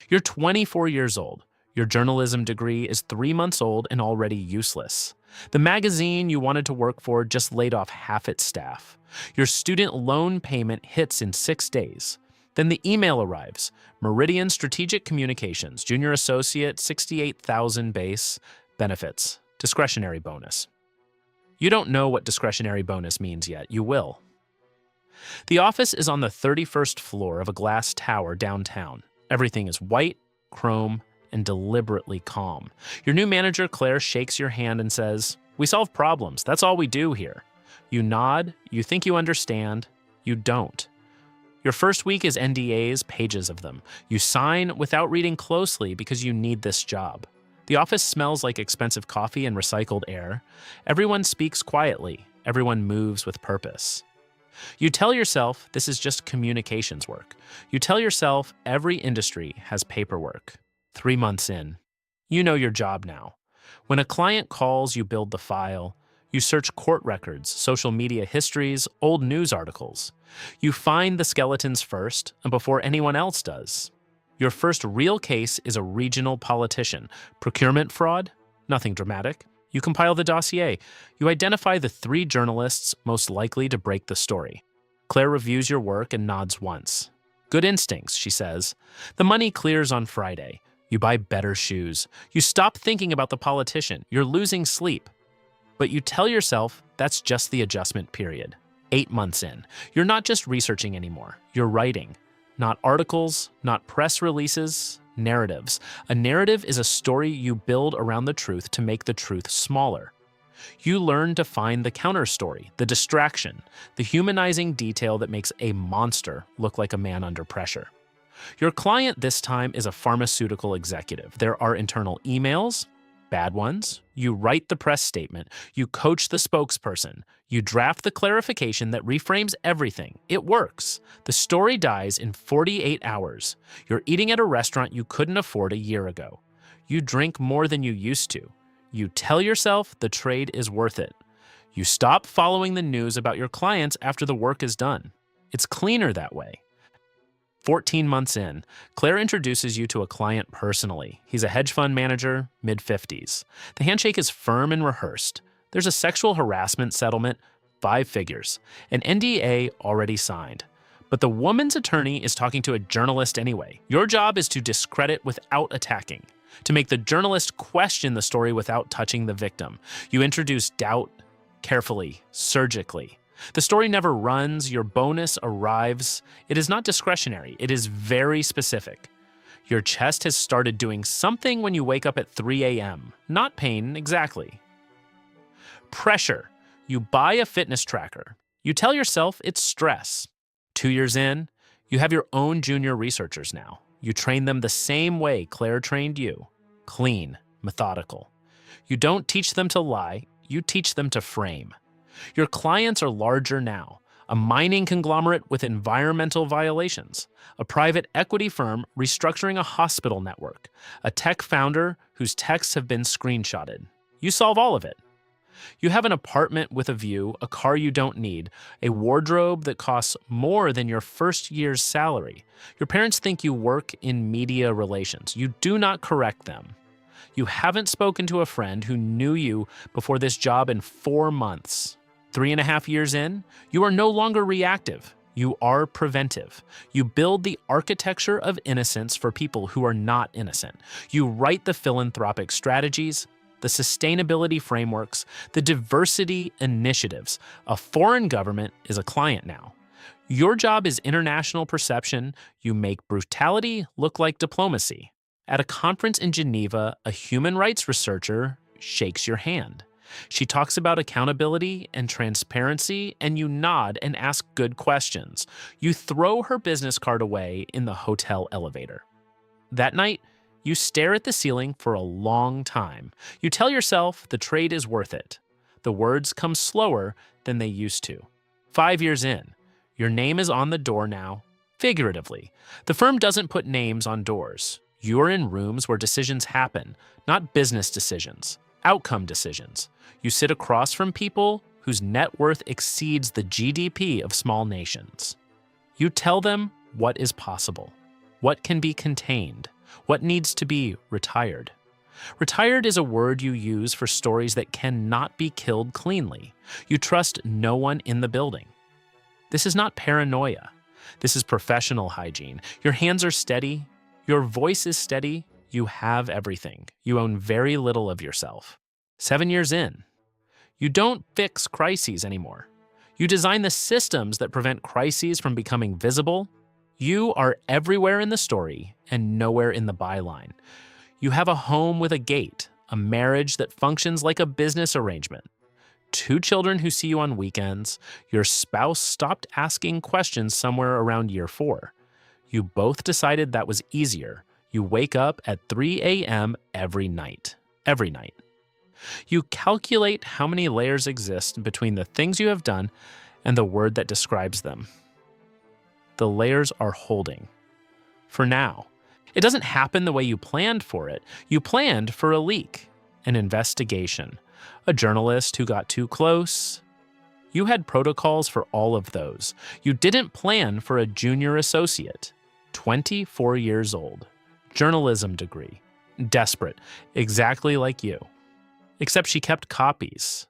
You're 24 years old. Your journalism degree is 3 months old and already useless. The magazine you wanted to work for just laid off half its staff. Your student loan payment hits in 6 days. Then the email arrives. Meridian Strategic Communications, Junior Associate, 68,000 base, benefits, discretionary bonus. You don't know what discretionary bonus means yet. You will. The office is on the 31st floor of a glass tower downtown. Everything is white, chrome, and deliberately calm. Your new manager, Claire, shakes your hand and says, "We solve problems. That's all we do here." You nod, you think you understand, you don't. Your first week is NDAs, pages of them. You sign without reading closely because you need this job. The office smells like expensive coffee and recycled air. Everyone speaks quietly. Everyone moves with purpose. You tell yourself this is just communications work. You tell yourself every industry has paperwork. 3 months in, you know your job now. When a client calls, you build the file. You search court records, social media histories, old news articles. You find the skeletons first and before anyone else does. Your first real case is a regional politician. Procurement fraud? Nothing dramatic. You compile the dossier. You identify the 3 journalists most likely to break the story. Claire reviews your work and nods once. Good instincts, she says. The money clears on Friday. You buy better shoes. You stop thinking about the politician. You're losing sleep. But you tell yourself that's just the adjustment period. 8 months in. You're not just researching anymore. You're writing. Not articles, not press releases, narratives. A narrative is a story you build around the truth to make the truth smaller. You learn to find the counter story, the distraction, the humanizing detail that makes a monster look like a man under pressure. Your client this time is a pharmaceutical executive. There are internal emails, bad ones. You write the press statement. You coach the spokesperson. You draft the clarification that reframes everything. It works. The story dies in 48 hours. You're eating at a restaurant you couldn't afford a year ago. You drink more than you used to. You tell yourself the trade is worth it. You stop following the news about your clients after the work is done. It's cleaner that way. 14 months in, Claire introduces you to a client personally. He's a hedge fund manager, mid-50s. The handshake is firm and rehearsed. There's a sexual harassment settlement, 5 figures, an NDA already signed. But the woman's attorney is talking to a journalist anyway. Your job is to discredit without attacking, to make the journalist question the story without touching the victim. You introduce doubt carefully, surgically. The story never runs, your bonus arrives. It is not discretionary, it is very specific. Your chest has started doing something when you wake up at 3 a.m. Not pain, exactly. Pressure. You buy a fitness tracker. You tell yourself it's stress. 2 years in, you have your own junior researchers now. You train them the same way Claire trained you. Clean, methodical. You don't teach them to lie, you teach them to frame. Your clients are larger now. A mining conglomerate with environmental violations, a private equity firm restructuring a hospital network, a tech founder whose texts have been screenshotted. You solve all of it. You have an apartment with a view, a car you don't need, a wardrobe that costs more than your first year's salary. Your parents think you work in media relations. You do not correct them. You haven't spoken to a friend who knew you before this job in 4 months. 3.5 years in, you are no longer reactive. You are preventive. You build the architecture of innocence for people who are not innocent. You write the philanthropic strategies, the sustainability frameworks, the diversity initiatives. A foreign government is a client now. Your job is international perception. You make brutality look like diplomacy. At a conference in Geneva, a human rights researcher shakes your hand. She talks about accountability and transparency, and you nod and ask good questions. You throw her business card away in the hotel elevator. That night, you stare at the ceiling for a long time. You tell yourself the trade is worth it. The words come slower than they used to. 5 years in, your name is on the door now, figuratively. The firm doesn't put names on doors. You're in rooms where decisions happen, not business decisions, outcome decisions. You sit across from people whose net worth exceeds the GDP of small nations. You tell them what is possible, what can be contained, What needs to be retired? Retired is a word you use for stories that cannot be killed cleanly. You trust no one in the building. This is not paranoia. This is professional hygiene. Your hands are steady. Your voice is steady. You have everything. You own very little of yourself. 7 years in, you don't fix crises anymore. You design the systems that prevent crises from becoming visible. You are everywhere in the story and nowhere in the byline. You have a home with a gate, a marriage that functions like a business arrangement, 2 children who see you on weekends. Your spouse stopped asking questions somewhere around year 4. You both decided that was easier. You wake up at 3 a.m. every night. Every night. You calculate how many layers exist between the things you have done and the word that describes them. The layers are holding. For now. It doesn't happen the way you planned for it. You planned for a leak, an investigation, a journalist who got too close. You had protocols for all of those. You didn't plan for a junior associate, 24 years old, journalism degree, desperate, exactly like you. Except she kept copies.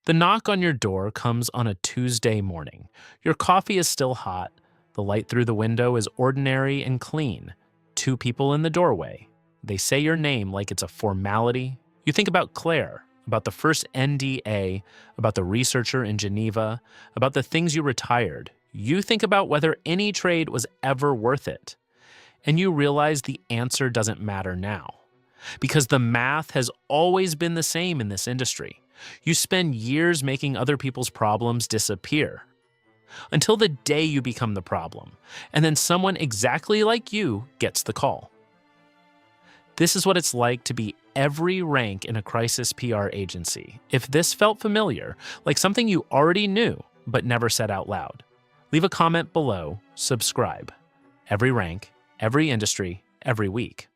The knock on your door comes on a Tuesday morning. Your coffee is still hot. The light through the window is ordinary and clean. 2 people in the doorway. They say your name like it's a formality. You think about Claire, about the first NDA, about the researcher in Geneva, about the things you retired. You think about whether any trade was ever worth it. And you realize the answer doesn't matter now. Because the math has always been the same in this industry. You spend years making other people's problems disappear. Until the day you become the problem, and then someone exactly like you gets the call. This is what it's like to be every rank in a crisis PR agency. If this felt familiar, like something you already knew but never said out loud, leave a comment below, subscribe. Every rank, every industry, every week.